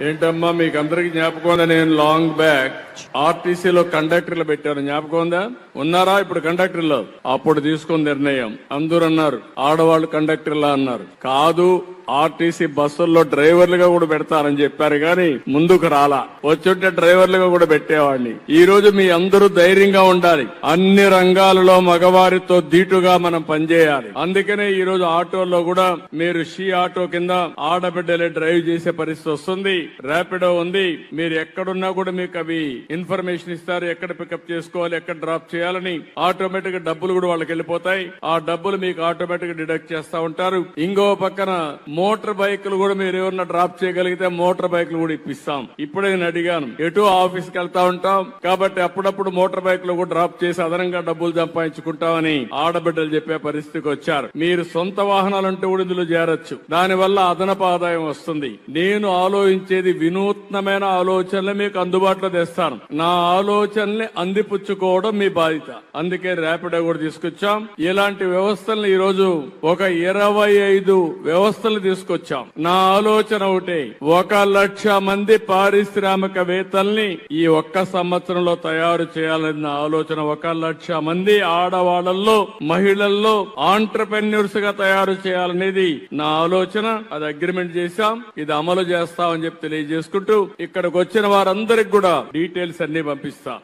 ఏంటమ్మా మీకు అందరికి జ్ఞాపకం ఉందా? నేను లాంగ్ బ్యాక్ ఆర్టీసీలో కండక్టర్లు పెట్టాను, జ్ఞాపకం ఉందా? ఉన్నారా ఇప్పుడు కండక్టర్లు? అప్పుడు తీసుకున్న నిర్ణయం అందరూ అన్నారు ఆడవాళ్ళు కండక్టర్లా అన్నారు. కాదు, ఆర్టీసీ బస్సుల్లో డ్రైవర్లుగా కూడా పెడతారని చెప్పారు కానీ ముందుకు రాలా. వచ్చుంటే డ్రైవర్లుగా కూడా పెట్టేవాడిని. ఈ రోజు మీ అందరూ ధైర్యంగా ఉండాలి. అన్ని రంగాలలో మగవారితో ధీటుగా మనం పనిచేయాలి. అందుకనే ఈ రోజు ఆటోల్లో కూడా మీరు షీ ఆటో కింద ఆడబిడ్డలే డ్రైవ్ చేసే పరిస్థితి వస్తుంది. ర్యాపిడో ఉంది. మీరు ఎక్కడున్నా కూడా మీకు అవి ఇన్ఫర్మేషన్ ఇస్తారు, ఎక్కడ పికప్ చేసుకోవాలి, ఎక్కడ డ్రాప్ చేయాలని. ఆటోమేటిక్ గా డబ్బులు కూడా వాళ్ళకి వెళ్ళిపోతాయి. ఆ డబ్బులు మీకు ఆటోమేటిక్ గా డిడక్ట్ చేస్తా ఉంటారు. ఇంకో పక్కన మోటార్ బైకులు కూడా మీరు ఎవరన్నా డ్రాప్ చేయగలిగితే మోటార్ బైకులు కూడా ఇప్పిస్తాం. ఇప్పుడే నేను అడిగాను, ఎటు ఆఫీస్ కి వెళ్తా ఉంటాం కాబట్టి అప్పుడప్పుడు మోటార్ బైకులు కూడా డ్రాప్ చేసి అదనంగా డబ్బులు సంపాదించుకుంటామని ఆడబిడ్డలు చెప్పే పరిస్థితికి వచ్చారు. మీరు సొంత వాహనాలంటూ కూడా ఇందులో చేరొచ్చు. దానివల్ల అదనపు ఆదాయం వస్తుంది. నేను ఆలోచించేది వినూత్నమైన ఆలోచనలు మీకు అందుబాటులో తెస్తాను. నా ఆలోచనల్ని అందిపుచ్చుకోవడం మీ బాధ్యత. అందుకే ర్యాపిడో కూడా తీసుకొచ్చాం. ఇలాంటి వ్యవస్థలను ఈ రోజు ఒక 25 వ్యవస్థలు తీసుకొచ్చాం. నా ఆలోచన ఒకటే, 1,00,000 మంది పారిశ్రామికవేత్తల్ని ఈ ఒక్క సంవత్సరంలో తయారు చేయాలన్న నా ఆలోచన. 1,00,000 మంది ఆడవాళ్లలో మహిళల్లో ఆంటర్ప్రెన్యూర్స్ గా తయారు చేయాలనేది నా ఆలోచన. అది అగ్రిమెంట్ చేశాం, ఇది అమలు చేస్తామని చెప్పి తెలియజేసుకుంటూ ఇక్కడికి వచ్చిన వారందరికి కూడా డీటెయిల్స్ అన్ని పంపిస్తా.